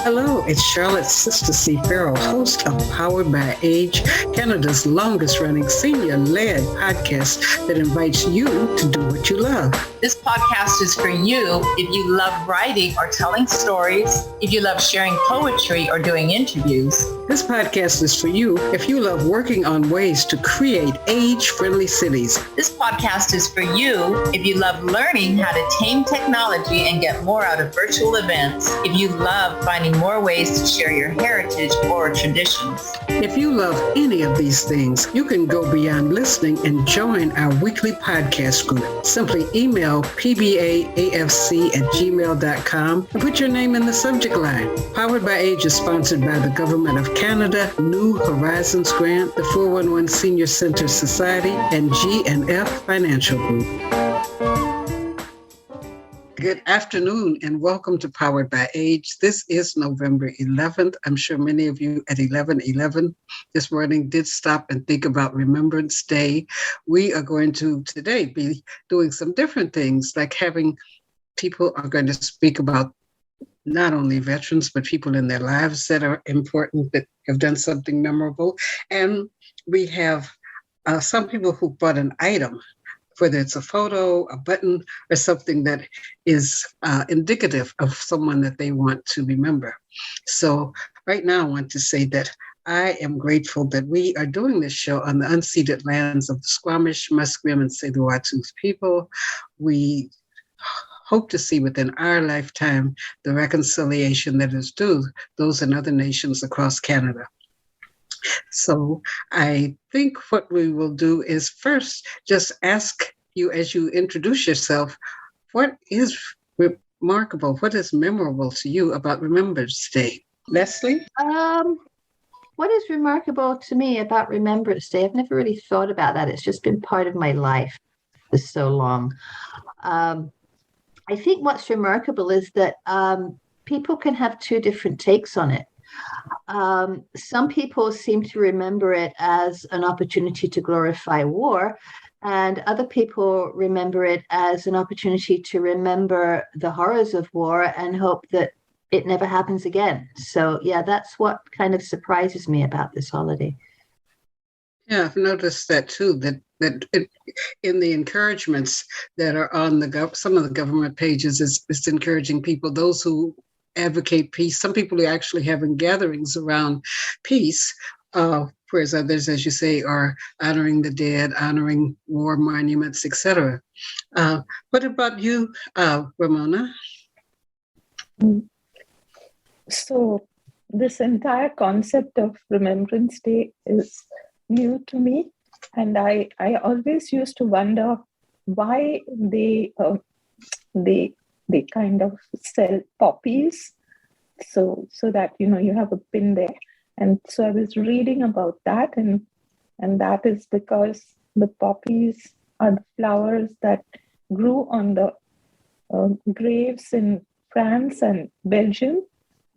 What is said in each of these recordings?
Hello, it's Charlotte's sister C. Ferrell, host of Powered by Age, Canada's longest-running senior-led podcast that invites you to do what you love. This podcast is for you if you love writing or telling stories, if you love sharing poetry or doing interviews. This podcast is for you if you love working on ways to create age-friendly cities. This podcast is for you if you love learning how to tame technology and get more out of virtual events, if you love finding more ways to share your heritage or traditions. If you love any of these things, you can go beyond listening and join our weekly podcast group. Simply email pbaafc@gmail.com and put your name in the subject line. Powered by Age is sponsored by the Government of Canada, New Horizons Grant, the 411 Senior Center Society, and G&F Financial Group. Good afternoon and welcome to Powered by Age. This is November 11th. I'm sure many of you at 11/11 this morning did stop and think about Remembrance Day. We are going to today be doing some different things, like having people are going to speak about not only veterans, but people in their lives that are important, that have done something memorable. And we have some people who bought an item, whether it's a photo, a button, or something that is indicative of someone that they want to remember. So right now I want to say that I am grateful that we are doing this show on the unceded lands of the Squamish, Musqueam, and Tsleil-Waututh people. We hope to see within our lifetime the reconciliation that is due those in other nations across Canada. So I think what we will do is first just ask you, as you introduce yourself, what is remarkable, what is memorable to you about Remembrance Day? Lesley? What is remarkable to me about Remembrance Day? I've never really thought about that. It's just been part of my life for so long. I think what's remarkable is that people can have two different takes on it. Some people seem to remember it as an opportunity to glorify war, and other people remember it as an opportunity to remember the horrors of war and hope that it never happens again. So, yeah, that's what kind of surprises me about this holiday. Yeah, I've noticed that too, that in the encouragements that are on some of the government pages, it's encouraging people, those who advocate peace. Some people are actually having gatherings around peace, whereas others, as you say, are honoring the dead, honoring war monuments, etc. What about you, Ramona? So this entire concept of Remembrance Day is new to me, and I always used to wonder why they kind of sell poppies so that you have a pin there. And so I was reading about that, and that is because the poppies are the flowers that grew on the graves in France and Belgium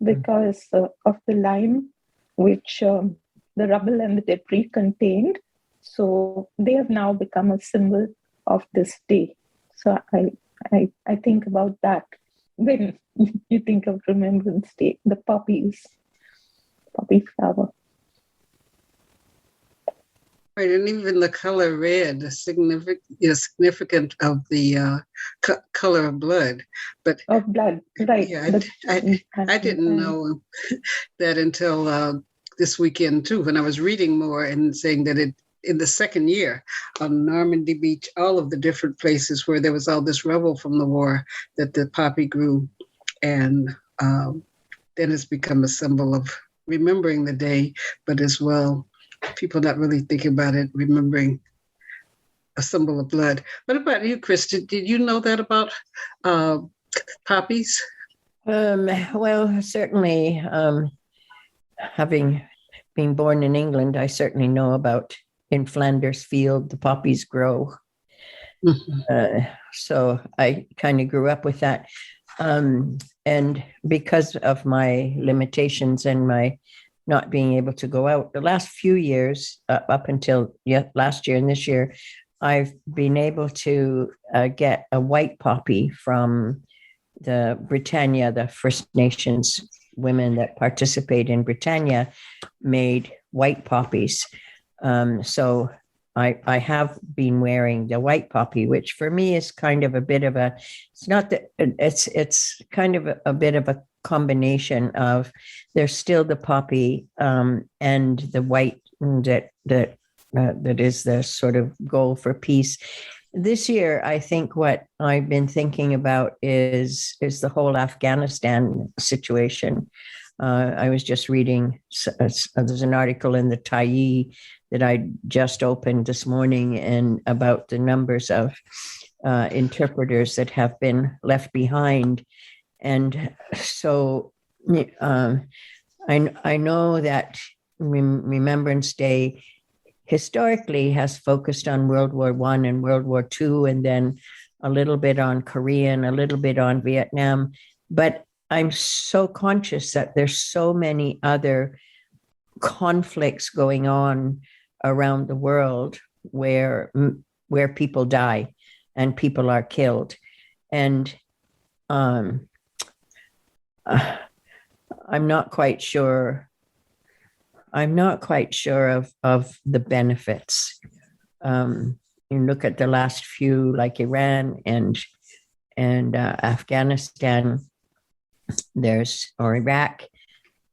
because of the lime which the rubble and the debris contained. So they have now become a symbol of this day. So I think about that when you think of Remembrance Day, the poppy flower. Right, and even the color red is significant of the color of blood. But of blood, right? Yeah, I didn't know that until this weekend too, when I was reading more and saying that in the second year on Normandy Beach, all of the different places where there was all this rubble from the war, that the poppy grew, and then it's become a symbol of remembering the day, but as well, people not really thinking about it, remembering a symbol of blood. What about you, Chris? Did you know that about poppies? Well, certainly, having been born in England, I certainly know about in Flanders Field, the poppies grow. Mm-hmm. So I kind of grew up with that. And because of my limitations and my not being able to go out, the last few years, up until last year and this year, I've been able to get a white poppy from the Britannia, the First Nations women that participate in Britannia made white poppies. So I have been wearing the white poppy, which for me is kind of a bit of a, it's not that it's kind of a bit of a combination of, there's still the poppy and the white that is the sort of goal for peace. This year, I think what I've been thinking about is the whole Afghanistan situation. I was just reading, there's an article in the Tyee that I just opened this morning, and about the numbers of interpreters that have been left behind. And so I know that Remembrance Day historically has focused on World War I and World War II, and then a little bit on Korea and a little bit on Vietnam. But I'm so conscious that there's so many other conflicts going on around the world where people die and people are killed. And I'm not quite sure of the benefits. You look at the last few, like Iran and Afghanistan, or Iraq,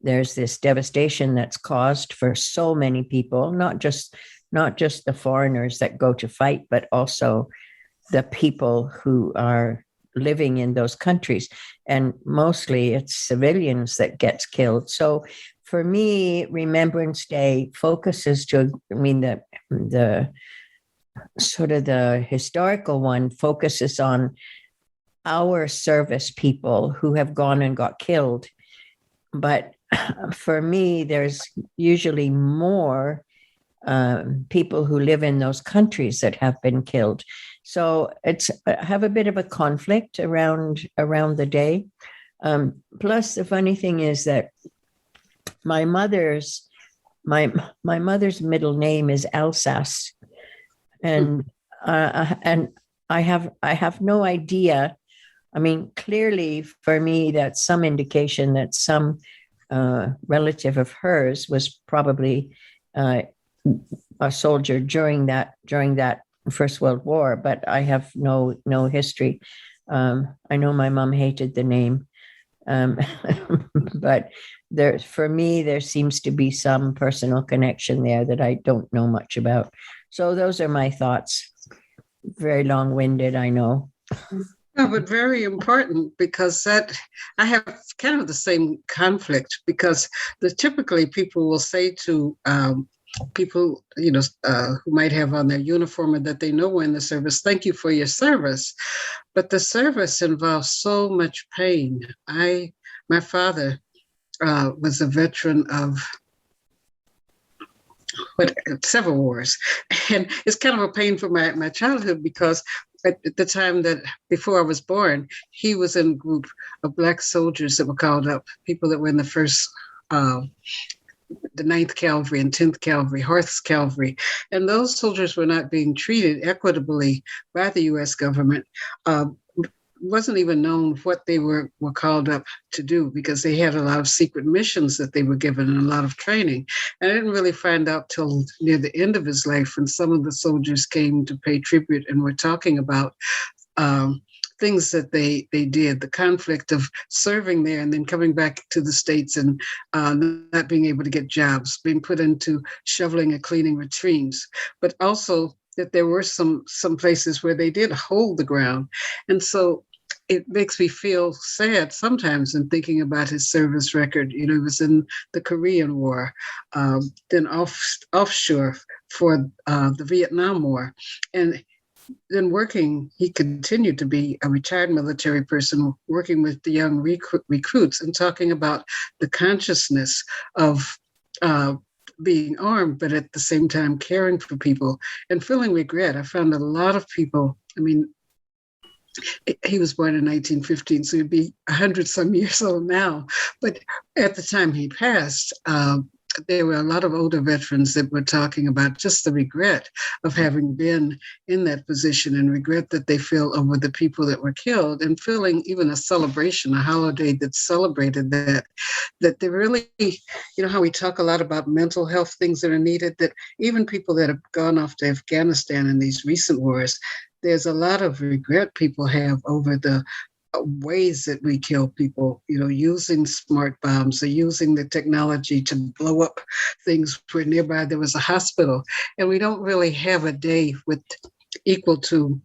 there's this devastation that's caused for so many people, not just the foreigners that go to fight, but also the people who are living in those countries. And mostly it's civilians that gets killed. So for me, Remembrance Day focuses the sort of the historical one focuses on our service people who have gone and got killed. But for me, there's usually more people who live in those countries that have been killed. So I have a bit of a conflict around the day. Plus, the funny thing is that my mother's middle name is Alsace, and I have no idea. I mean, clearly for me, that's some indication that some relative of hers was probably a soldier during that First World War, but I have no history. I know my mom hated the name, but for me, there seems to be some personal connection there that I don't know much about. So those are my thoughts. Very long-winded, I know. No, but very important, because that I have kind of the same conflict, because typically people will say to people, who might have on their uniform or that they know were in the service, thank you for your service. But the service involves so much pain. My father was a veteran of several wars, and it's kind of a pain for my childhood, because at the time that before I was born, he was in a group of Black soldiers that were called up, people that were in the first the 9th Cavalry and 10th Cavalry, Horse Cavalry, and those soldiers were not being treated equitably by the U.S. government. Wasn't even known what they were called up to do, because they had a lot of secret missions that they were given and a lot of training. And I didn't really find out till near the end of his life, when some of the soldiers came to pay tribute and were talking about things that they did, the conflict of serving there and then coming back to the States and not being able to get jobs, being put into shoveling and cleaning latrines, but also that there were some places where they did hold the ground. And so it makes me feel sad sometimes in thinking about his service record. He was in the Korean War, then offshore for the Vietnam War. And then he continued to be a retired military person, working with the young recruits and talking about the consciousness of being armed, but at the same time caring for people and feeling regret. I found a lot of people, he was born in 1915, so he'd be 100 some years old now. But at the time he passed, there were a lot of older veterans that were talking about just the regret of having been in that position and regret that they feel over the people that were killed, and feeling even a celebration, a holiday that celebrated that they really, how we talk a lot about mental health things that are needed, that even people that have gone off to Afghanistan in these recent wars, there's a lot of regret people have over the ways that we kill people, using smart bombs or using the technology to blow up things where nearby there was a hospital. And we don't really have a day with equal to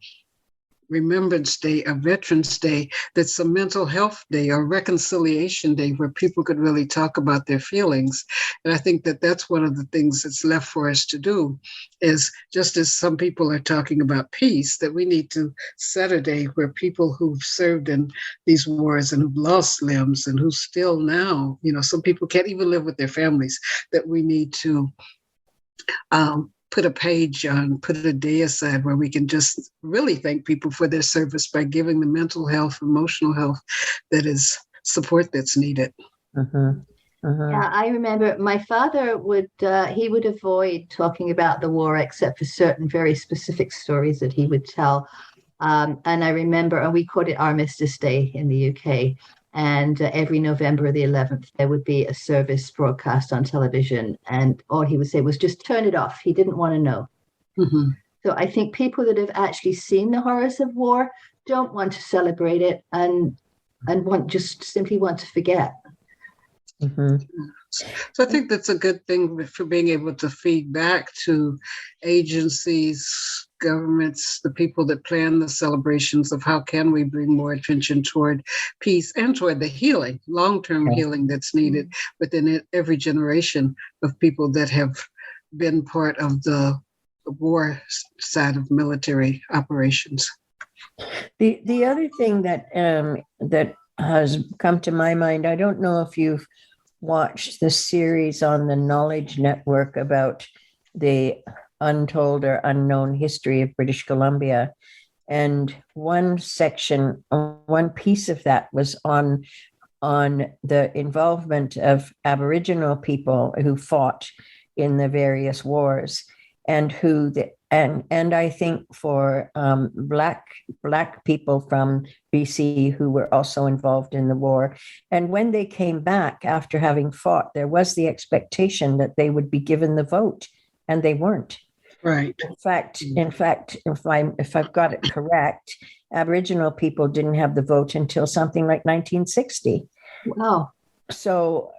Remembrance Day or Veterans Day that's a mental health day or reconciliation day where people could really talk about their feelings. And I think that that's one of the things that's left for us to do, is just as some people are talking about peace, that we need to set a day where people who've served in these wars and who've lost limbs and who still now, some people can't even live with their families, that we need to put a page on, put a day aside where we can just really thank people for their service by giving the mental health, emotional health that is support that's needed. Yeah, I remember my father would avoid talking about the war except for certain very specific stories that he would tell. And I remember, and we called it Armistice Day in the UK. And every November the 11th, there would be a service broadcast on television. And all he would say was just turn it off. He didn't want to know. Mm-hmm. So I think people that have actually seen the horrors of war don't want to celebrate it and simply want to forget. Mm-hmm. So I think that's a good thing for being able to feed back to agencies, governments, the people that plan the celebrations, of how can we bring more attention toward peace and toward the healing, long-term healing that's needed within every generation of people that have been part of the war side of military operations. The other thing that has come to my mind, I don't know if you've watched the series on the Knowledge Network about the untold or unknown history of British Columbia. And one piece of that was on the involvement of Aboriginal people who fought in the various wars, and and I think for Black people from BC who were also involved in the war. And when they came back after having fought, there was the expectation that they would be given the vote, and they weren't. Right. In fact, if I've got it correct, Aboriginal people didn't have the vote until something like 1960. Wow. So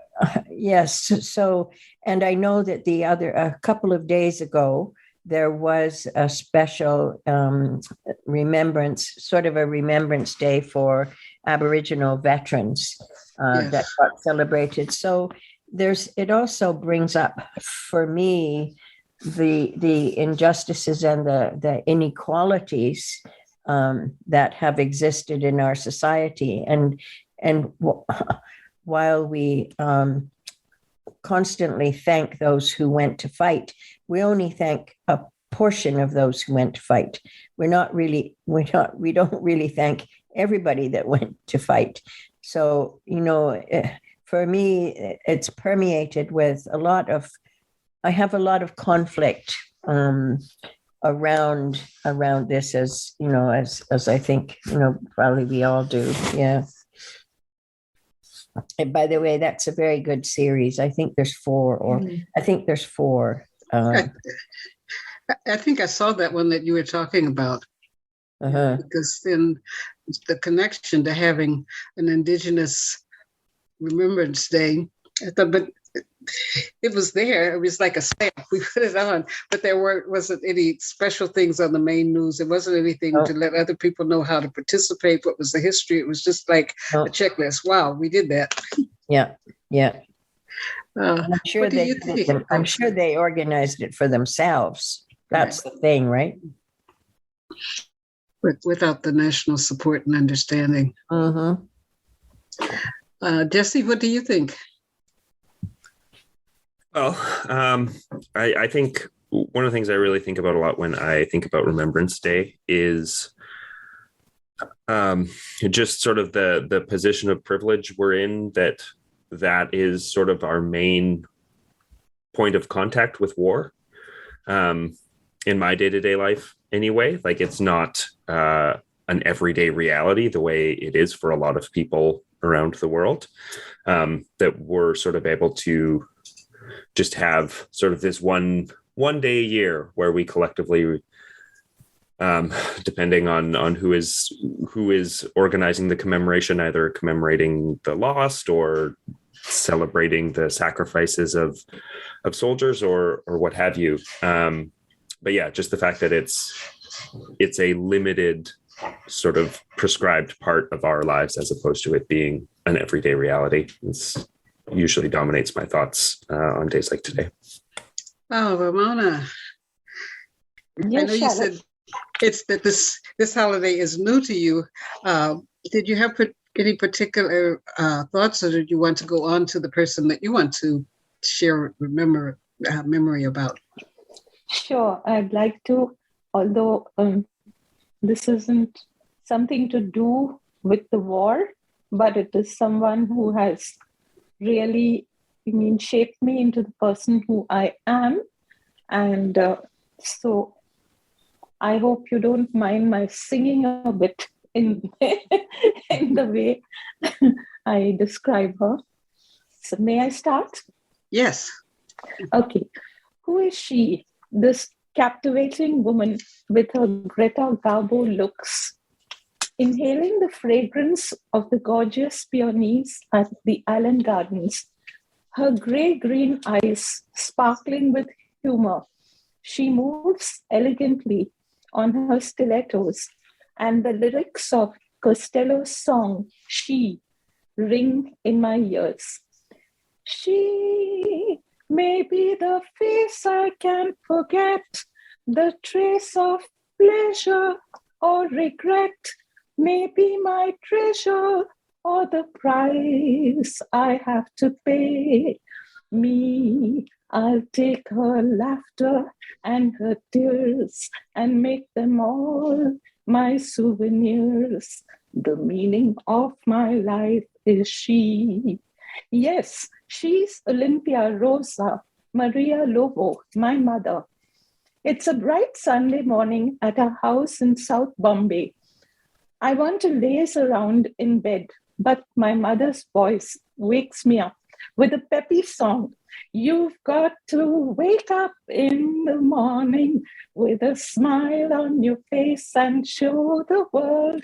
yes. So, and I know that a couple of days ago, there was a special sort of a remembrance day for Aboriginal veterans that got celebrated. So it also brings up for me the injustices and the inequalities that have existed in our society. And while we constantly thank those who went to fight, we only thank a portion of those who went to fight. We don't really thank everybody that went to fight. So, for me, it's permeated with I have a lot of conflict around this, as I think, probably we all do. Yeah. And by the way, that's a very good series. I think there's four. I think I saw that one that you were talking about. Because then the connection to having an Indigenous Remembrance Day, I thought, but it was there. It was like a stamp. We put it on, but there wasn't any special things on the main news. It wasn't anything to let other people know how to participate. What was the history? It was just like a checklist. Wow, we did that. Yeah. I'm sure I'm sure they organized it for themselves. That's the thing, right? Without the national support and understanding. Mm-hmm. Jesse, what do you think? Well, I think one of the things I really think about a lot when I think about Remembrance Day is just sort of the position of privilege we're in, that is sort of our main point of contact with war in my day-to-day life anyway. Like, it's not an everyday reality the way it is for a lot of people around the world, that we're sort of able to just have sort of this one day a year where we collectively, depending on who is organizing the commemoration, either commemorating the lost or celebrating the sacrifices of soldiers or what have you. But yeah, just the fact that it's a limited sort of prescribed part of our lives as opposed to it being an everyday reality. It's usually dominates my thoughts on days like today. Oh, Ramona, Yes, I know you said it's that this holiday is new to you. Did you have any particular thoughts, or did you want to go on to the person that you want to share memory about? Sure, I'd like to, although this isn't something to do with the war, but it is someone who has really, shaped me into the person who I am. And so I hope you don't mind my singing a bit in the way I describe her. So may I start? Yes. Okay. Who is she? This captivating woman with her Greta Garbo looks. Inhaling the fragrance of the gorgeous peonies at the Island Gardens, her grey-green eyes sparkling with humor, she moves elegantly on her stilettos, and the lyrics of Costello's song, She, ring in my ears. She may be the face I can't forget, the trace of pleasure or regret, may be my treasure or the price I have to pay. Me, I'll take her laughter and her tears and make them all my souvenirs. The meaning of my life is she. Yes, she's Olympia Rosa Maria Lobo, my mother. It's a bright Sunday morning at our house in South Bombay. I want to laze around in bed, but my mother's voice wakes me up with a peppy song. You've got to wake up in the morning with a smile on your face and show the world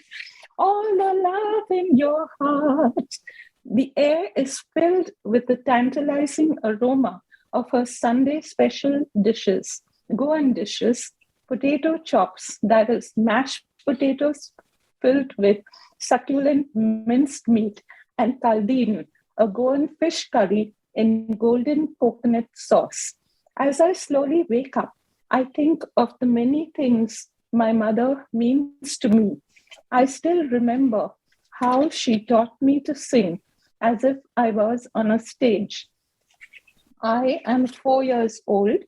all the love in your heart. The air is filled with the tantalizing aroma of her Sunday special dishes, Goan dishes, potato chops, that is mashed potatoes filled with succulent minced meat, and kaldeen, a Goan fish curry in golden coconut sauce. As I slowly wake up, I think of the many things my mother means to me. I still remember how she taught me to sing as if I was on a stage. I am 4 years old,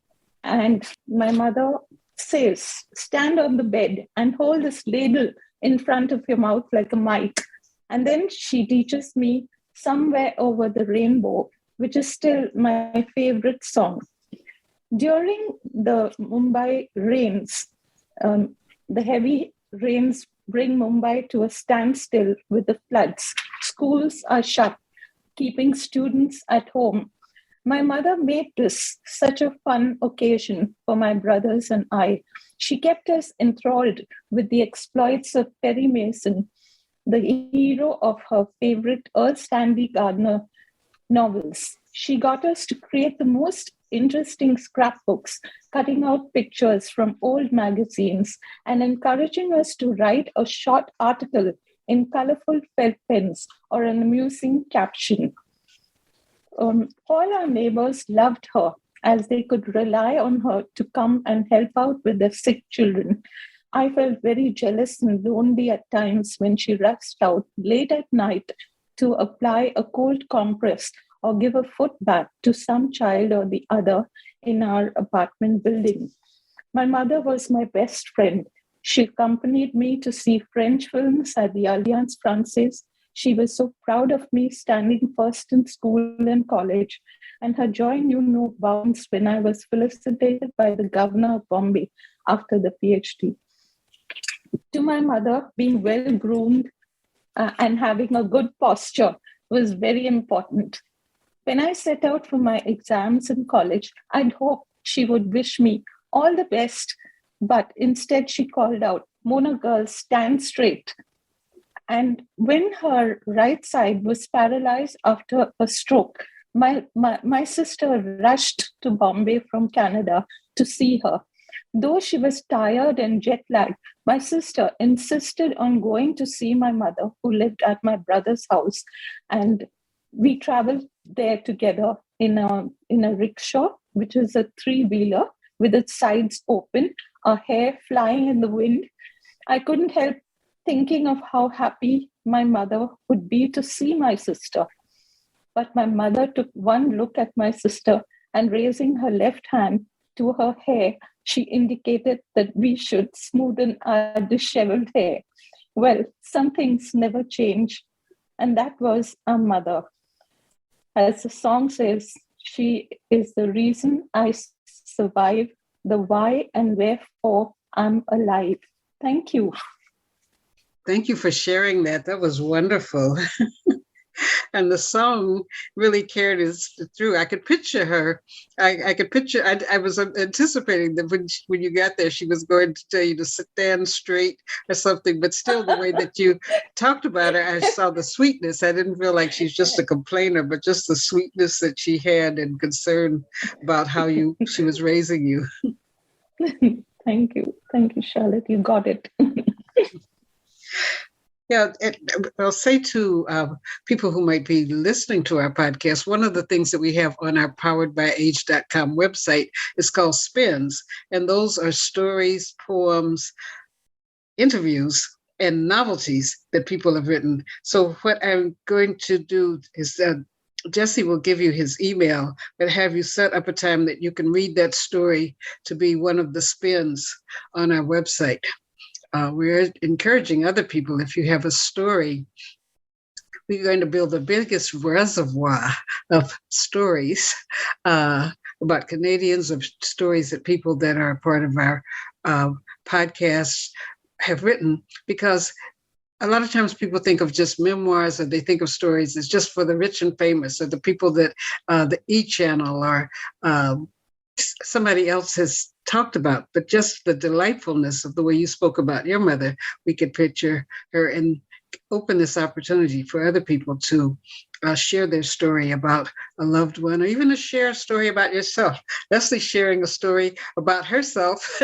and my mother says, stand on the bed and hold this ladle in front of your mouth like a mic. And then she teaches me Somewhere Over the Rainbow, which is still my favorite song. During the Mumbai rains, the heavy rains bring Mumbai to a standstill with the floods. Schools are shut, keeping students at home. My mother made this such a fun occasion for my brothers and I. She kept us enthralled with the exploits of Perry Mason, the hero of her favorite Earl Stanley Gardner novels. She got us to create the most interesting scrapbooks, cutting out pictures from old magazines and encouraging us to write a short article in colorful felt pens or an amusing caption. All our neighbors loved her, as they could rely on her to come and help out with their sick children. I felt very jealous and lonely at times when she rushed out late at night to apply a cold compress or give a foot bath to some child or the other in our apartment building. My mother was my best friend. She accompanied me to see French films at the Alliance Francaise She was so proud of me standing first in school and college, and her joy knew no bounds when I was felicitated by the governor of Bombay after the PhD. To my mother, being well groomed and having a good posture was very important. When I set out for my exams in college, I'd hoped she would wish me all the best, but instead she called out, "Mona girl, stand straight." And when her right side was paralyzed after a stroke, my sister rushed to Bombay from Canada to see her. Though she was tired and jet lagged, my sister insisted on going to see my mother, who lived at my brother's house. And we traveled there together in a rickshaw, which is a three-wheeler with its sides open, our hair flying in the wind. I couldn't help thinking of how happy my mother would be to see my sister. But my mother took one look at my sister, and raising her left hand to her hair, she indicated that we should smoothen our disheveled hair. Well, some things never change, and that was our mother. As the song says, she is the reason I survive, the why and wherefore I'm alive. Thank you. Thank you for sharing that. That was wonderful. And the song really carried us through. I could picture her. I could picture, I was anticipating that when you got there, she was going to tell you to stand straight or something, but still the way that you talked about her, I saw the sweetness. I didn't feel like she's just a complainer, but just the sweetness that she had and concern about how she was raising you. Thank you. Thank you, Charlotte. You got it. Yeah, I'll say to people who might be listening to our podcast, one of the things that we have on our poweredbyage.com website is called Spins. And those are stories, poems, interviews, and novelties that people have written. So what I'm going to do is Jesse will give you his email, but have you set up a time that you can read that story to be one of the spins on our website. We're encouraging other people, if you have a story, we're going to build the biggest reservoir of stories about Canadians, of stories that people that are part of our podcast have written, because a lot of times people think of just memoirs, or they think of stories as just for the rich and famous, or the people that the E! Channel or somebody else has talked about, but just the delightfulness of the way you spoke about your mother, we could picture her and open this opportunity for other people to share their story about a loved one, or even to share a story about yourself. Lesley sharing a story about herself,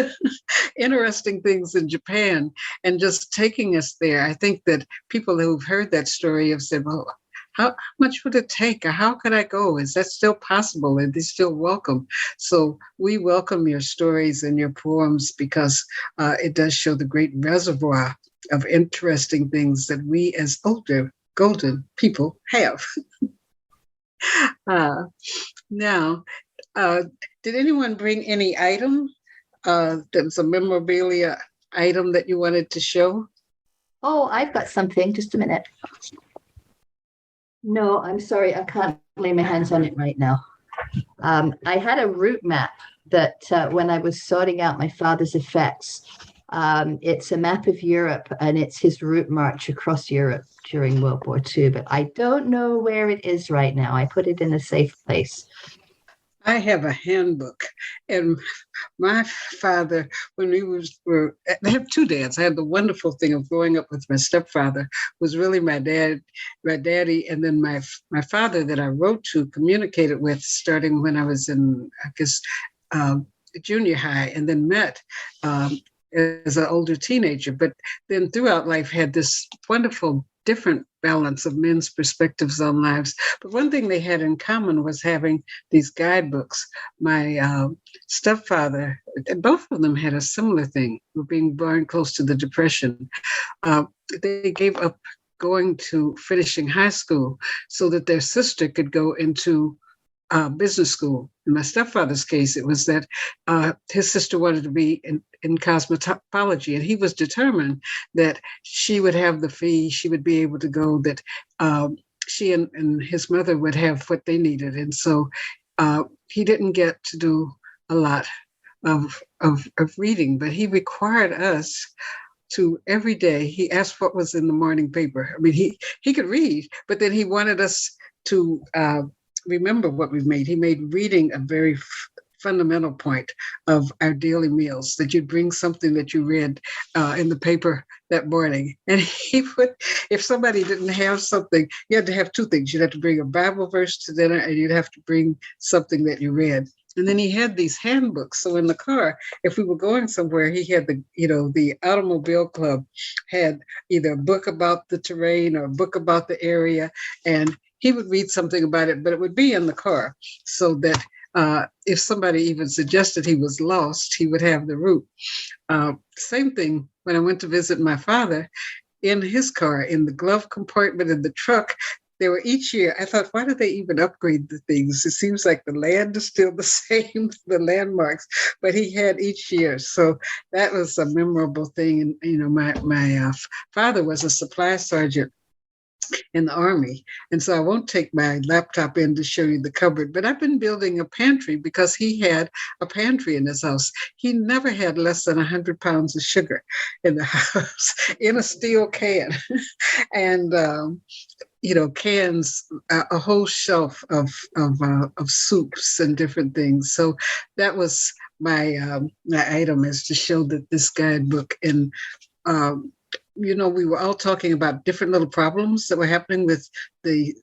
interesting things in Japan, and just taking us there. I think that people who've heard that story have said, well, how much would it take? Or how could I go? Is that still possible? Are they still welcome? So we welcome your stories and your poems, because it does show the great reservoir of interesting things that we as older golden people have. Now, did anyone bring any item? That's a memorabilia item that you wanted to show? Oh, I've got something. Just a minute. No, I'm sorry. I can't lay my hands on it right now. I had a route map that when I was sorting out my father's effects, it's a map of Europe, and it's his route march across Europe during World War II. But I don't know where it is right now. I put it in a safe place. I have a handbook, and my father, when we I have two dads. I had the wonderful thing of growing up with my stepfather, was really my daddy, and then my father that I wrote to, communicated with, starting when I was in, I guess, junior high, and then met as an older teenager. But then throughout life had this wonderful different balance of men's perspectives on lives. But one thing they had in common was having these guidebooks. My stepfather, both of them had a similar thing, being born close to the Depression. They gave up going to finishing high school so that their sister could go into business school. In my stepfather's case, it was that his sister wanted to be in cosmetology, and he was determined that she would have the fee, she would be able to go, that she and his mother would have what they needed. And so he didn't get to do a lot of reading, but he required us to every day. He asked what was in the morning paper. I mean, he could read, but then he wanted us to remember what we made. He made reading a very fundamental point of our daily meals, that you'd bring something that you read in the paper that morning. And he would, if somebody didn't have something, you had to have two things. You'd have to bring a Bible verse to dinner, and you'd have to bring something that you read. And then he had these handbooks. So in the car, if we were going somewhere, he had the automobile club had either a book about the terrain or a book about the area, and he would read something about it, but it would be in the car, so that if somebody even suggested he was lost, he would have the route. Same thing when I went to visit my father, in his car, in the glove compartment in the truck. They were each year. I thought, why did they even upgrade the things? It seems like the land is still the same, the landmarks, but he had each year. So that was a memorable thing. And, my father was a supply sergeant in the Army. And so I won't take my laptop in to show you the cupboard, but I've been building a pantry because he had a pantry in his house. He never had less than 100 pounds of sugar in the house in a steel can. And, cans, a whole shelf of soups and different things. So that was my item, is to show that this guidebook. And we were all talking about different little problems that were happening with the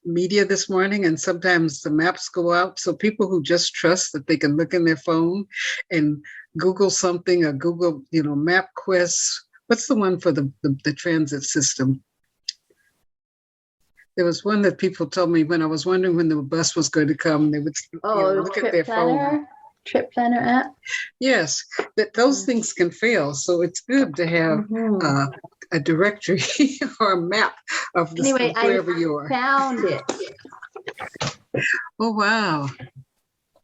media this morning, and sometimes the maps go out. So people who just trust that they can look in their phone and Google something, or Google, MapQuest. What's the one for the transit system? There was one that people told me when I was wondering when the bus was going to come. They would look at their phone. Trip planner app. Yes, that those things can fail. So it's good to have a directory or a map of wherever you are. Found it. Oh, wow.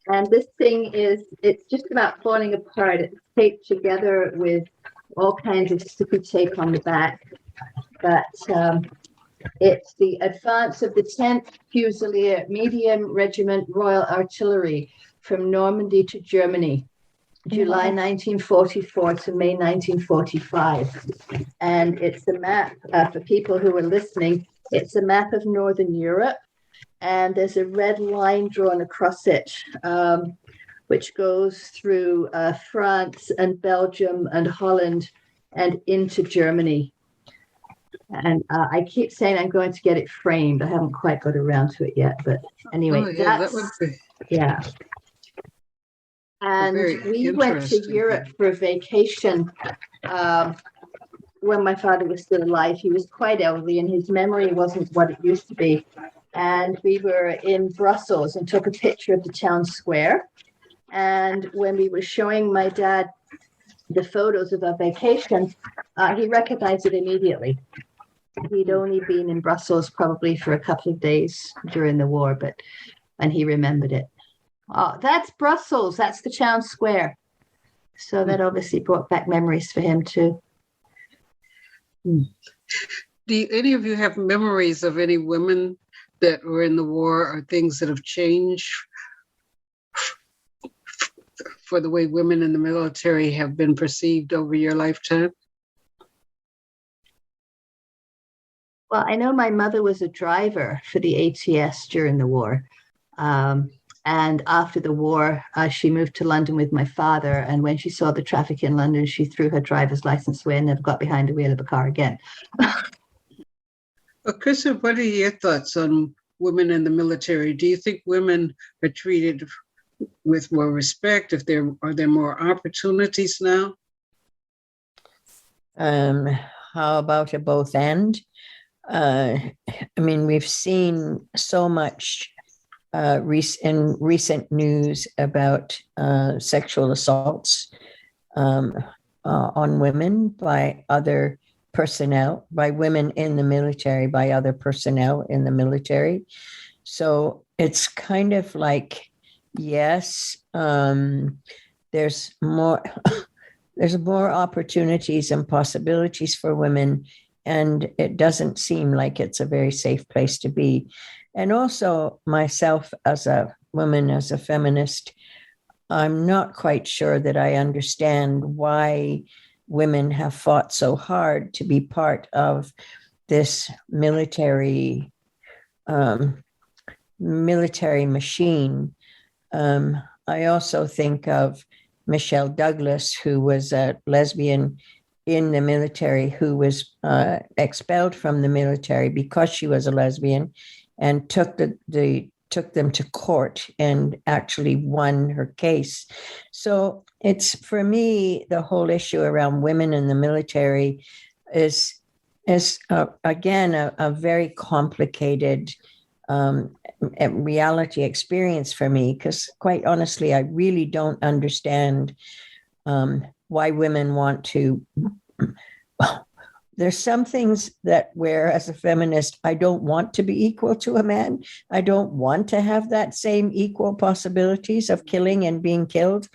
And this thing it's just about falling apart. It's taped together with all kinds of sticky tape on the back. But it's the advance of the 10th Fusilier Medium Regiment Royal Artillery from Normandy to Germany, July 1944 to May 1945. And it's a map, for people who are listening, it's a map of Northern Europe. And there's a red line drawn across it, which goes through France and Belgium and Holland and into Germany. And I keep saying I'm going to get it framed. I haven't quite got around to it yet, but anyway, that would be. Yeah. And we went to Europe for a vacation when my father was still alive. He was quite elderly and his memory wasn't what it used to be. And we were in Brussels and took a picture of the town square. And when we were showing my dad the photos of our vacation, he recognized it immediately. He'd only been in Brussels probably for a couple of days during the war, and he remembered it. Oh, that's Brussels. That's the town square. So that obviously brought back memories for him too. Do any of you have memories of any women that were in the war, or things that have changed for the way women in the military have been perceived over your lifetime? Well, I know my mother was a driver for the ATS during the war. And after the war, she moved to London with my father. And when she saw the traffic in London, she threw her driver's license away and never got behind the wheel of a car again. Well, Krista, what are your thoughts on women in the military? Do you think women are treated with more respect? Are there more opportunities now? How about a both end? We've seen so much in recent news about sexual assaults on women by other personnel, by women in the military, by other personnel in the military. So it's kind of like, yes, there's more there's more opportunities and possibilities for women, and it doesn't seem like it's a very safe place to be. And also myself as a woman, as a feminist, I'm not quite sure that I understand why women have fought so hard to be part of this military machine. I also think of Michelle Douglas, who was a lesbian in the military, who was expelled from the military because she was a lesbian, and took them to court and actually won her case. So it's, for me, the whole issue around women in the military is again a very complicated reality experience for me, because quite honestly, I really don't understand why women want to. There's some things that where, as a feminist, I don't want to be equal to a man. I don't want to have that same equal possibilities of killing and being killed.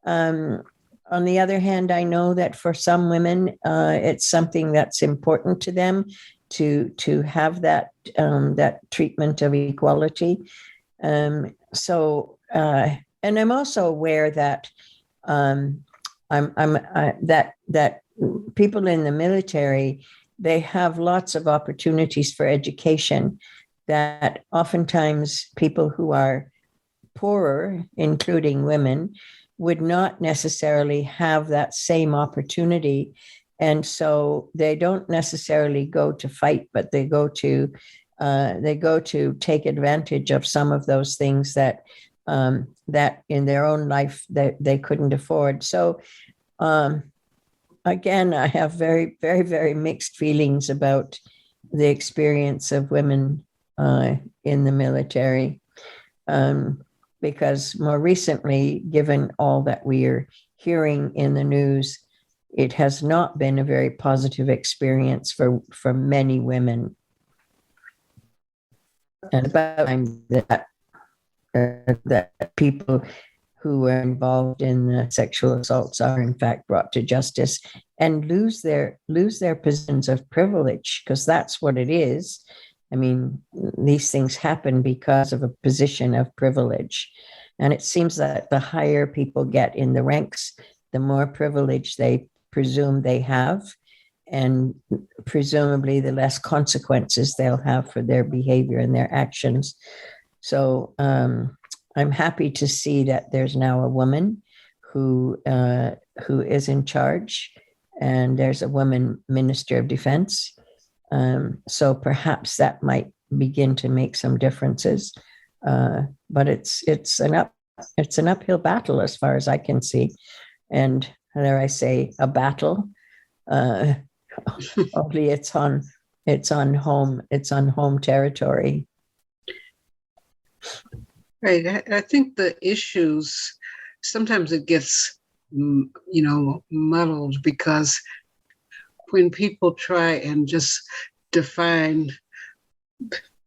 On the other hand, I know that for some women, it's something that's important to them to have that that treatment of equality. And I'm also aware that that people in the military, they have lots of opportunities for education that oftentimes people who are poorer, including women, would not necessarily have that same opportunity. And so they don't necessarily go to fight, but they go to take advantage of some of those things that that in their own life that they couldn't afford. So again, I have very, very, very mixed feelings about the experience of women in the military, because more recently, given all that we are hearing in the news, it has not been a very positive experience for many women. And about time that people who were involved in the sexual assaults are in fact brought to justice and lose their positions of privilege, because that's what it is. I mean, these things happen because of a position of privilege. And it seems that the higher people get in the ranks, the more privilege they presume they have, and presumably the less consequences they'll have for their behavior and their actions. So I'm happy to see that there's now a woman who is in charge, and there's a woman Minister of Defense. So perhaps that might begin to make some differences. But it's an uphill battle as far as I can see. And there I say a battle. Only it's on home territory. Right. I think the issues, sometimes it gets, muddled, because when people try and just define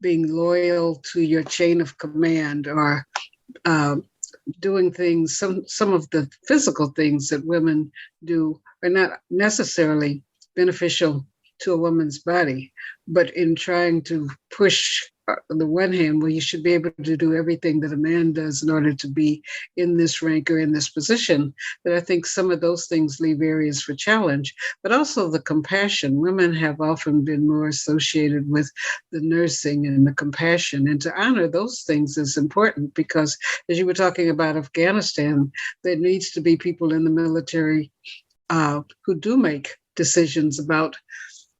being loyal to your chain of command, or doing things, some of the physical things that women do are not necessarily beneficial to a woman's body, but in trying to push on the one hand, well, you should be able to do everything that a man does in order to be in this rank or in this position, that I think some of those things leave areas for challenge. But also the compassion. Women have often been more associated with the nursing and the compassion, and to honor those things is important, because as you were talking about Afghanistan, there needs to be people in the military who do make decisions about,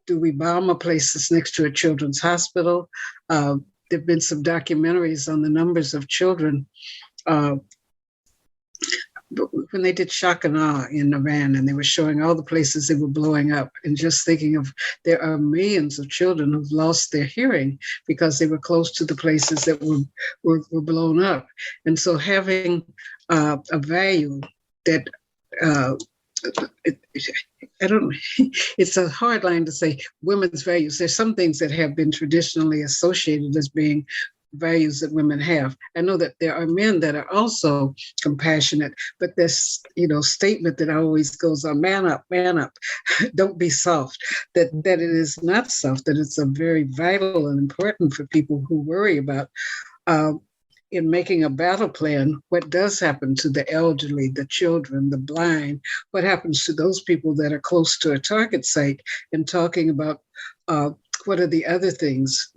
do we bomb a place that's next to a children's hospital? There have been some documentaries on the numbers of children when they did shock and awe in Iran, and they were showing all the places they were blowing up, and just thinking of, there are millions of children who've lost their hearing because they were close to the places that were blown up. And so having a value that I don't. It's a hard line to say women's values. There's some things that have been traditionally associated as being values that women have. I know that there are men that are also compassionate, but this, statement that always goes on, man up, don't be soft, that it is not soft, that it's a very vital and important for people who worry about in making a battle plan, what does happen to the elderly, the children, the blind, what happens to those people that are close to a target site, and talking about what are the other things.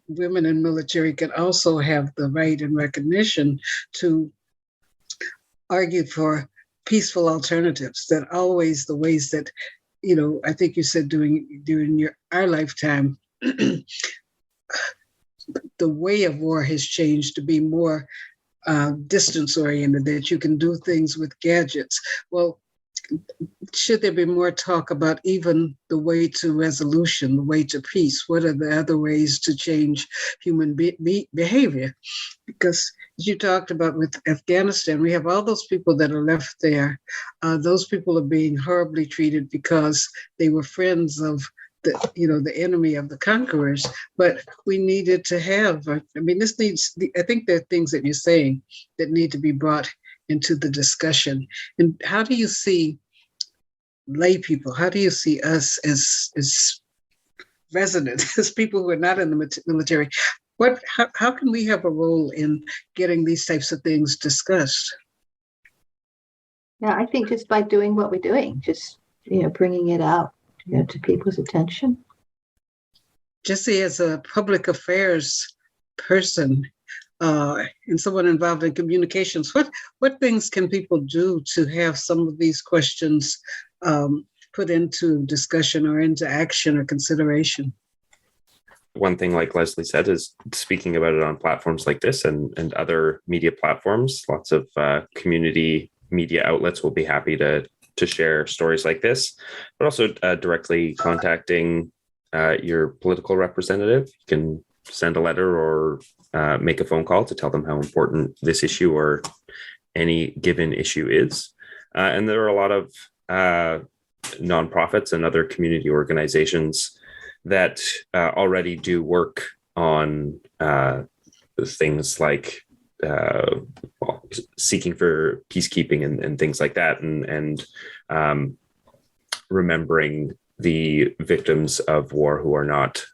Women in military can also have the right and recognition to argue for peaceful alternatives, that always the ways that, I think you said during our lifetime, the way of war has changed to be more distance oriented, that you can do things with gadgets. Well, should there be more talk about even the way to resolution, the way to peace? What are the other ways to change human behavior? Because as you talked about with Afghanistan, we have all those people that are left there. Those people are being horribly treated because they were friends of the enemy of the conquerors. But we needed to have, I think there are things that you're saying that need to be brought into the discussion. And how do you see lay people? How do you see us as residents, as people who are not in the military? How can we have a role in getting these types of things discussed? Yeah, I think just by doing what we're doing, just bringing it out to people's attention. Jesse, as a public affairs person and someone involved in communications, what things can people do to have some of these questions put into discussion or into action or consideration? One thing, like Lesley said, is speaking about it on platforms like this and other media platforms. Lots of community media outlets will be happy to share stories like this, but also directly contacting your political representative. You can send a letter or make a phone call to tell them how important this issue or any given issue is. And there are a lot of nonprofits and other community organizations that already do work on things like seeking for peacekeeping and things like that, and remembering the victims of war who are not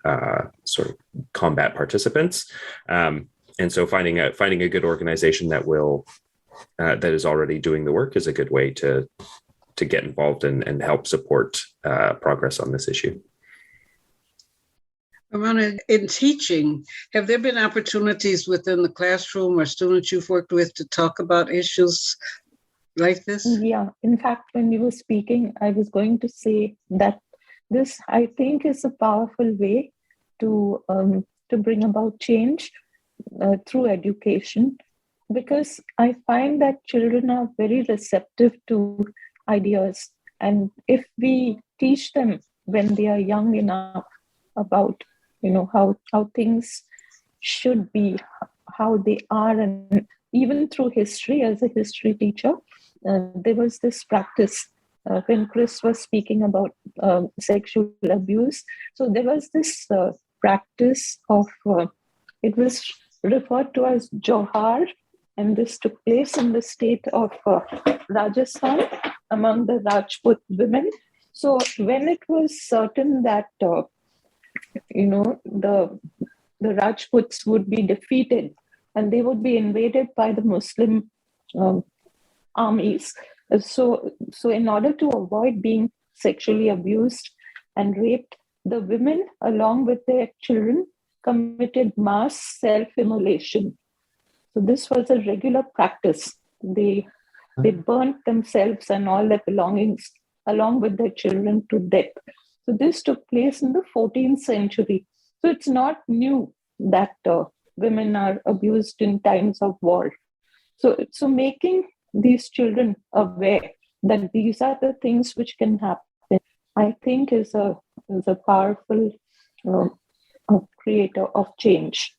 sort of combat participants. And so finding a good organization that is already doing the work is a good way to get involved and help support progress on this issue. Ramona, in teaching, have there been opportunities within the classroom or students you've worked with to talk about issues like this? Yeah, in fact, when you were speaking, I was going to say that this, I think, is a powerful way to bring about change through education, because I find that children are very receptive to ideas. And if we teach them when they are young enough about how things should be, how they are, and even through history, as a history teacher, there was this practice when Chris was speaking about sexual abuse. So there was this practice of, it was referred to as Johar, and this took place in the state of Rajasthan among the Rajput women. So when it was certain that the Rajputs would be defeated and they would be invaded by the Muslim armies. So in order to avoid being sexually abused and raped, the women, along with their children, committed mass self-immolation. So this was a regular practice. They burnt themselves and all their belongings, along with their children, to death. So this took place in the 14th century. So it's not new that women are abused in times of war. So making these children aware that these are the things which can happen, I think is a powerful creator of change.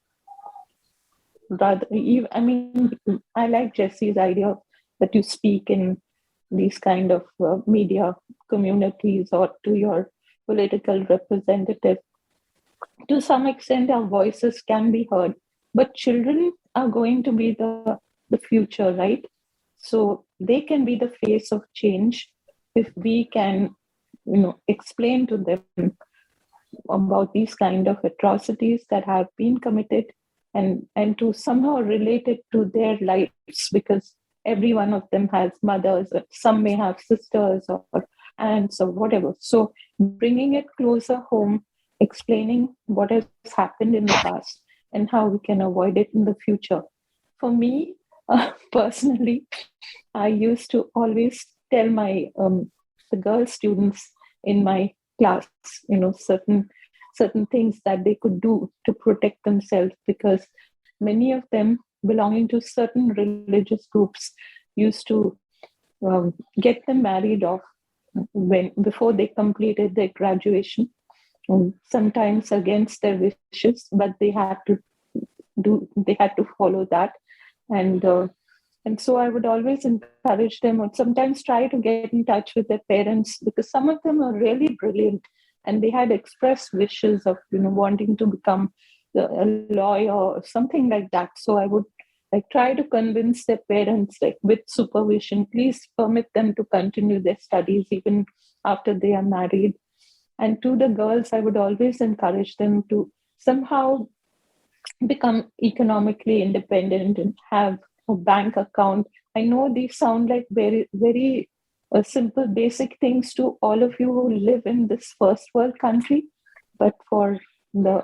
I like Jesse's idea that you speak in these kind of media communities or to your political representative. To some extent, our voices can be heard, But children are going to be the future, right? So they can be the face of change if we can, explain to them about these kind of atrocities that have been committed, and to somehow relate it to their lives, because every one of them has mothers, or some may have sisters or aunts or whatever. So bringing it closer home, explaining what has happened in the past and how we can avoid it in the future. For me, personally, I used to always tell my the girl students in my class, certain things that they could do to protect themselves, because many of them belonging to certain religious groups used to get them married off before they completed their graduation, sometimes against their wishes, but they had to follow that. And so I would always encourage them, or sometimes try to get in touch with their parents, because some of them are really brilliant and they had expressed wishes of wanting to become a lawyer or something like that. So I would try to convince their parents, with supervision, please permit them to continue their studies even after they are married. And to the girls, I would always encourage them to somehow become economically independent and have a bank account. I know these sound like very, very simple, basic things to all of you who live in this first world country, but for the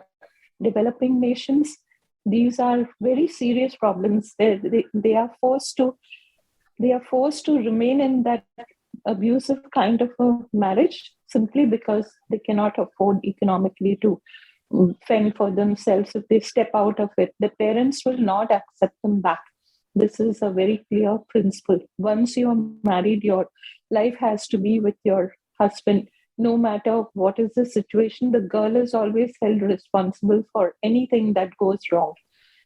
developing nations, these are very serious problems. They are forced to remain in that abusive kind of a marriage simply because they cannot afford economically to fend for themselves. If they step out of it, the parents will not accept them back. This is a very clear principle. Once you are married, your life has to be with your husband. No matter what is the situation, the girl is always held responsible for anything that goes wrong.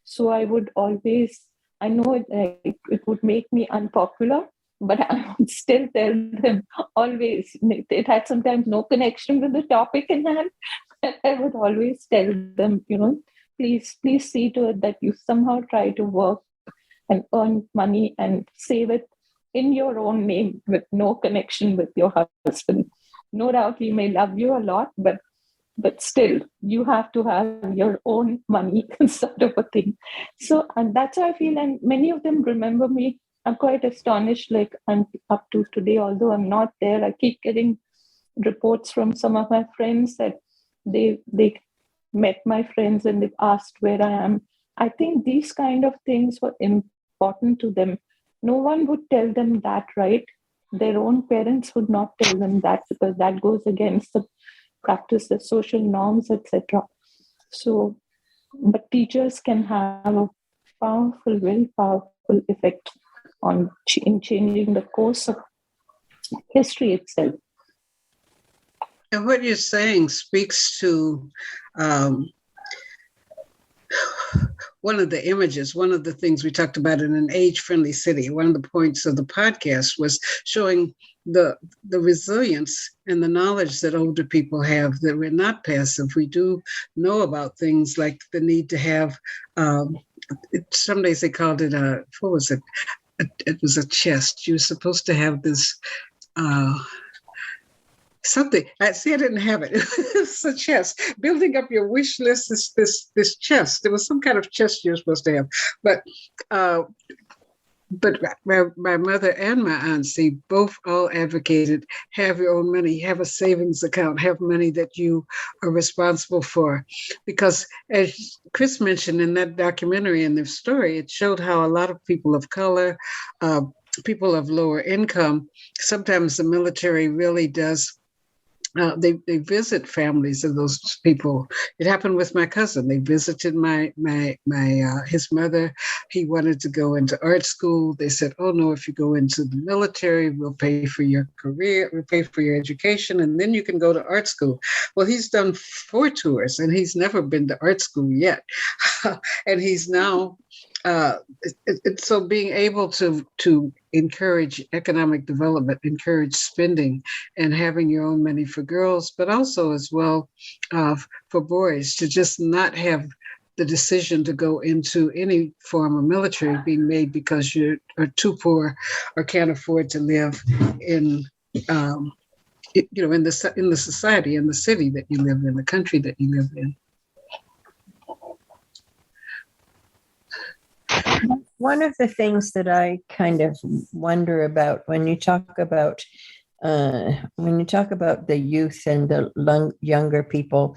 So I would always, I know it would make me unpopular, but I would still tell them always. It had sometimes no connection with the topic in hand. I would always tell them, please see to it that you somehow try to work and earn money and save it in your own name with no connection with your husband. No doubt he may love you a lot, but still you have to have your own money sort of a thing. So, and that's how I feel. And many of them remember me. I'm quite astonished, I'm up to today, although I'm not there, I keep getting reports from some of my friends that they met my friends and they've asked where I am. I think these kind of things were important to them. No one would tell them that, right? Their own parents would not tell them that, because that goes against the practice, the social norms, etc. So, but teachers can have a powerful, very powerful effect in changing the course of history itself. And what you're saying speaks to one of the images, one of the things we talked about in an age-friendly city. One of the points of the podcast was showing the resilience and the knowledge that older people have, that we're not passive. We do know about things like the need to have, some days they called it what was it? It was a chest. You were supposed to have this something. I didn't have it. It's a chest. Building up your wish list is this chest. There was some kind of chest you're supposed to have. But my mother and my auntie both all advocated, have your own money, have a savings account, have money that you are responsible for. Because as Chris mentioned in that documentary and their story, it showed how a lot of people of color, people of lower income, sometimes the military really does. They visit families of those people. It happened with my cousin. They visited his mother. He wanted to go into art school. They said, "Oh no, if you go into the military, we'll pay for your career, we'll pay for your education, and then you can go to art school." Well, he's done 4 tours, and he's never been to art school yet, and he's now. So being able to encourage economic development, encourage spending, and having your own money for girls, but also as well for boys, to just not have the decision to go into any form of military being made because you are too poor or can't afford to live in, in the society, in the city that you live in, the country that you live in. One of the things that I kind of wonder about when you talk about the youth and the younger people,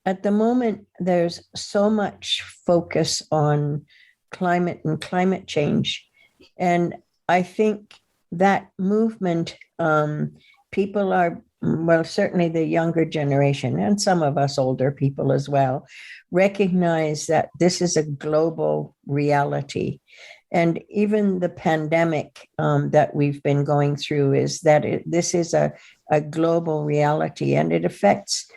at the moment, there's so much focus on climate and climate change. And I think that movement, people are, well, certainly the younger generation and some of us older people as well, recognize that this is a global reality. And even the pandemic that we've been going through is that this is a global reality, and it affects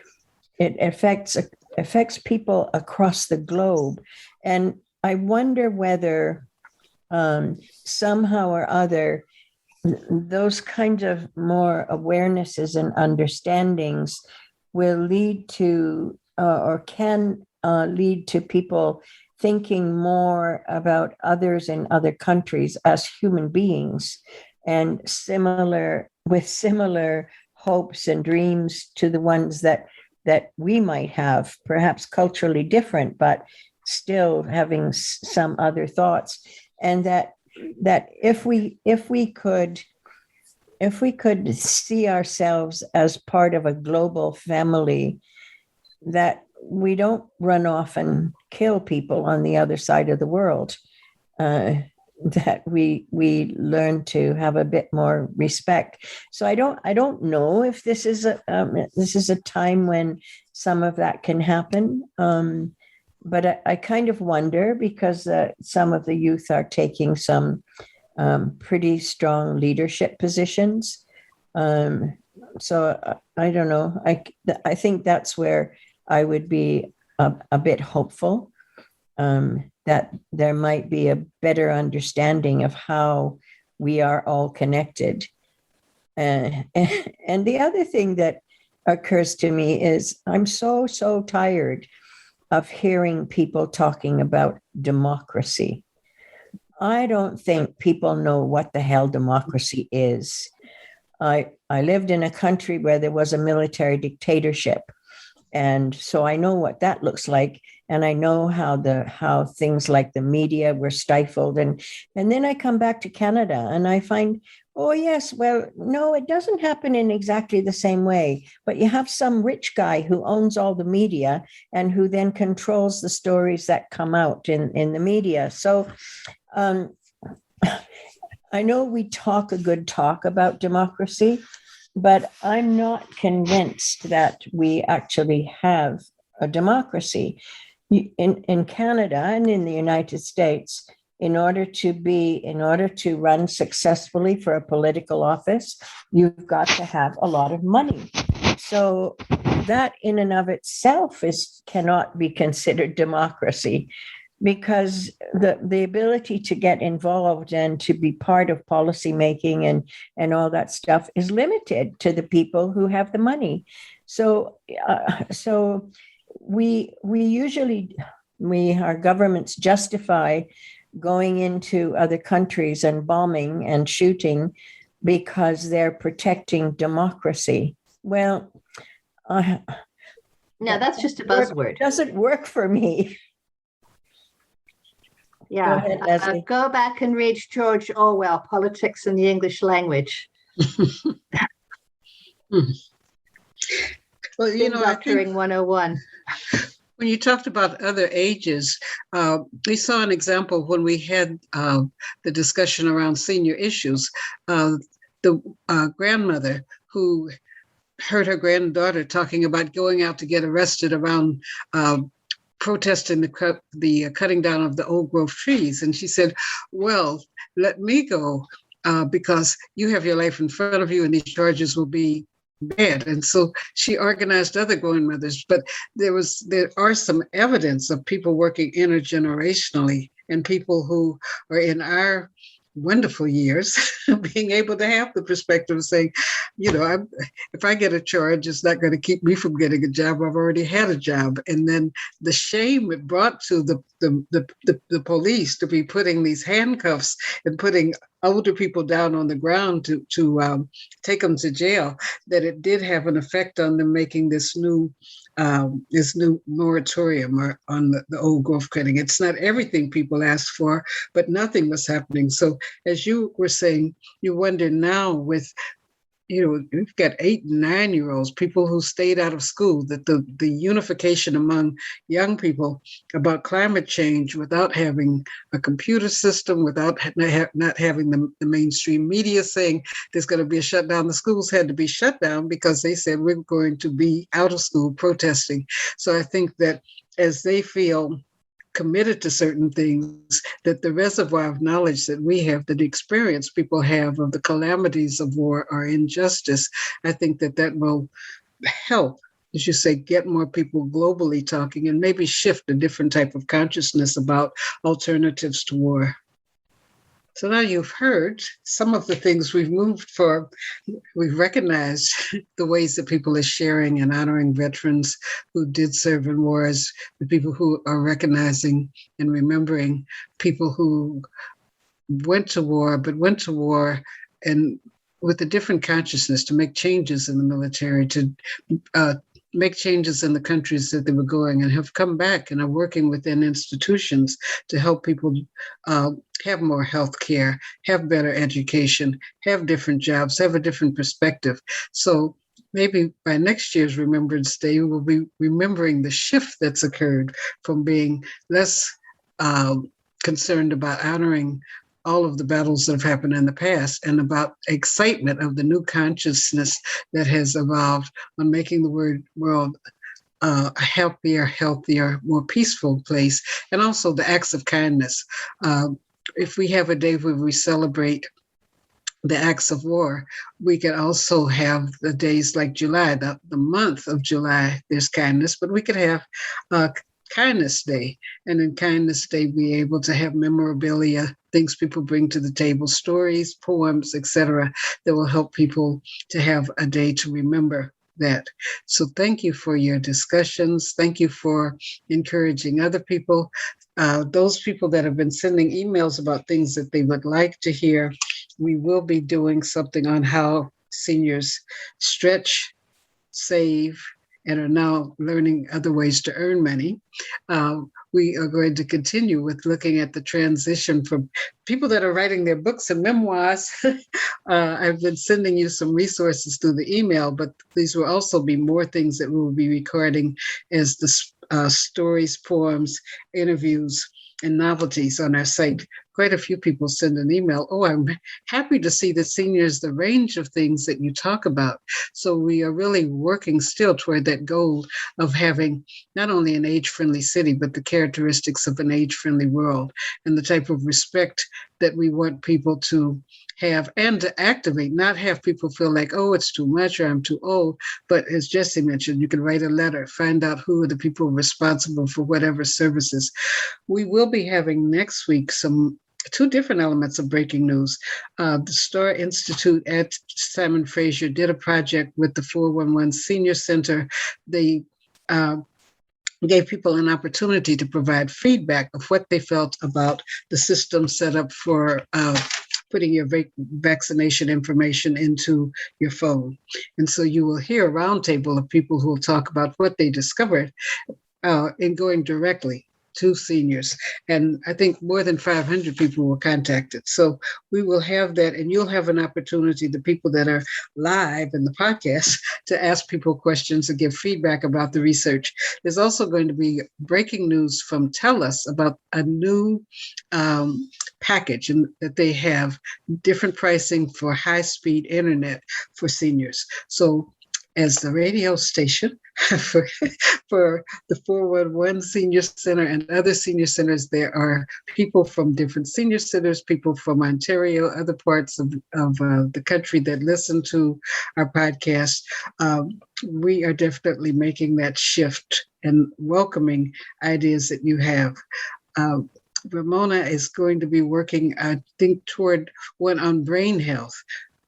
people across the globe. And I wonder whether somehow or other those kinds of more awarenesses and understandings will lead to or can lead to people thinking more about others in other countries as human beings, and with similar hopes and dreams to the ones that we might have, perhaps culturally different, but still having some other thoughts. And that if we could see ourselves as part of a global family, that we don't run off and kill people on the other side of the world, that we learn to have a bit more respect. So I don't know if this is a time when some of that can happen. But I kind of wonder, because some of the youth are taking some pretty strong leadership positions. So I don't know. I think that's where I would be a bit hopeful, that there might be a better understanding of how we are all connected. And the other thing that occurs to me is I'm so tired of hearing people talking about democracy. I don't think people know what the hell democracy is. I lived in a country where there was a military dictatorship, and so I know what that looks like, and I know how things like the media were stifled, and then I come back to Canada and I find, oh yes, well, no, it doesn't happen in exactly the same way, but you have some rich guy who owns all the media and who then controls the stories that come out in the media. So I know we talk a good talk about democracy, but I'm not convinced that we actually have a democracy. In Canada and in the United States, in order to run successfully for a political office, you've got to have a lot of money. So that in and of itself cannot be considered democracy, because the ability to get involved and to be part of policy making and all that stuff is limited to the people who have the money. So our governments justify going into other countries and bombing and shooting because they're protecting democracy. Well, no, that's just a buzzword. It doesn't work for me. Yeah, go ahead, Lesley. Go back and read George Orwell, Politics in the English Language. Well, Doctoring 101. When you talked about other ages, we saw an example when we had the discussion around senior issues. The grandmother who heard her granddaughter talking about going out to get arrested around protesting the cutting down of the old growth trees. And she said, well, let me go because you have your life in front of you and these charges will be bad. And so she organized other grandmothers, but there are some evidence of people working intergenerationally and people who are in our wonderful years, being able to have the perspective of saying, if I get a charge, it's not going to keep me from getting a job. I've already had a job. And then the shame it brought to the police to be putting these handcuffs and putting older people down on the ground to take them to jail, that it did have an effect on them making this new moratorium on the old growth cutting. It's not everything people asked for, but nothing was happening. So as you were saying, you wonder now with, we've got 8 and 9-year-olds, people who stayed out of school, that the unification among young people about climate change without having a computer system, without not having the mainstream media saying there's going to be a shutdown. The schools had to be shut down because they said we're going to be out of school protesting. So I think that as they feel committed to certain things, that the reservoir of knowledge that we have, that the experience people have of the calamities of war or injustice, I think that will help, as you say, get more people globally talking and maybe shift a different type of consciousness about alternatives to war. So now you've heard some of the things we've recognized the ways that people are sharing and honoring veterans who did serve in wars, the people who are recognizing and remembering people who went to war and with a different consciousness to make changes in the military, to make changes in the countries that they were going, and have come back and are working within institutions to help people have more health care, have better education, have different jobs, have a different perspective. So maybe by next year's Remembrance Day, we'll be remembering the shift that's occurred from being less concerned about honoring all of the battles that have happened in the past and about excitement of the new consciousness that has evolved on making the world a happier, healthier, more peaceful place, and also the acts of kindness. If we have a day where we celebrate the acts of war, we can also have the days like July, the month of July, there's kindness, but we could have Kindness Day, and in Kindness Day be able to have memorabilia, things people bring to the table, stories, poems, etc., that will help people to have a day to remember that. So thank you for your discussions. Thank you for encouraging other people. Those people that have been sending emails about things that they would like to hear, we will be doing something on how seniors stretch, save, and are now learning other ways to earn money. We are going to continue with looking at the transition from people that are writing their books and memoirs. I've been sending you some resources through the email, but these will also be more things that we will be recording as the stories, poems, interviews, and novelties on our site. Quite a few people send an email. Oh, I'm happy to see the seniors, the range of things that you talk about. So we are really working still toward that goal of having not only an age-friendly city, but the characteristics of an age-friendly world and the type of respect that we want people to have and to activate, not have people feel like, oh, it's too much or I'm too old. But as Jesse mentioned, you can write a letter, find out who are the people responsible for whatever services. We will be having next week two different elements of breaking news. The Star Institute at Simon Fraser did a project with the 411 Senior Center. They gave people an opportunity to provide feedback of what they felt about the system set up for putting your vaccination information into your phone. And so you will hear a roundtable of people who will talk about what they discovered in going directly to seniors. And I think more than 500 people were contacted. So we will have that, and you'll have an opportunity, the people that are live in the podcast, to ask people questions and give feedback about the research. There's also going to be breaking news from TELUS about a new package, and that they have different pricing for high-speed internet for seniors. So as the radio station for the 411 Senior Center and other senior centers, there are people from different senior centers, people from Ontario, other parts of the country that listen to our podcast. We are definitely making that shift and welcoming ideas that you have. Ramona is going to be working, I think, toward one on brain health.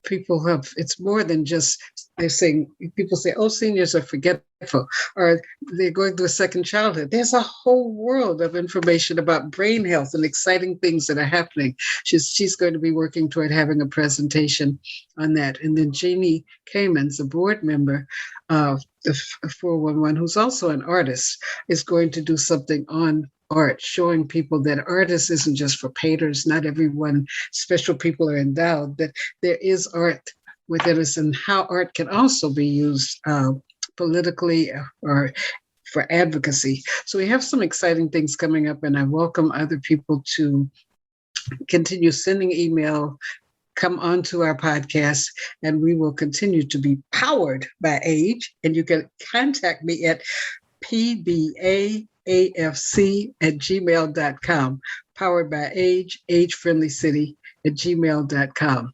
People have, it's more than just, I saying, people say, oh, seniors are forgetful, or they're going through a second childhood. There's a whole world of information about brain health and exciting things that are happening. She's going to be working toward having a presentation on that. And then Jeannie Kamens, a board member of the 411, who's also an artist, is going to do something on art, showing people that artists isn't just for painters. Not everyone, special people are endowed, that there is art within us, and how art can also be used politically or for advocacy. So we have some exciting things coming up, and I welcome other people to continue sending email, come onto our podcast, and we will continue to be powered by age. And you can contact me at pbaafc@gmail.com, powered by age-friendly city @gmail.com.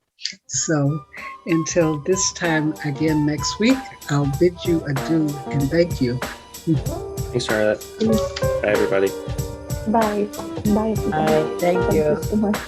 So until this time again next week, I'll bid you adieu and thank you. Thanks, Charlotte. Bye, everybody. Bye. Bye. Bye. Thank you. So much.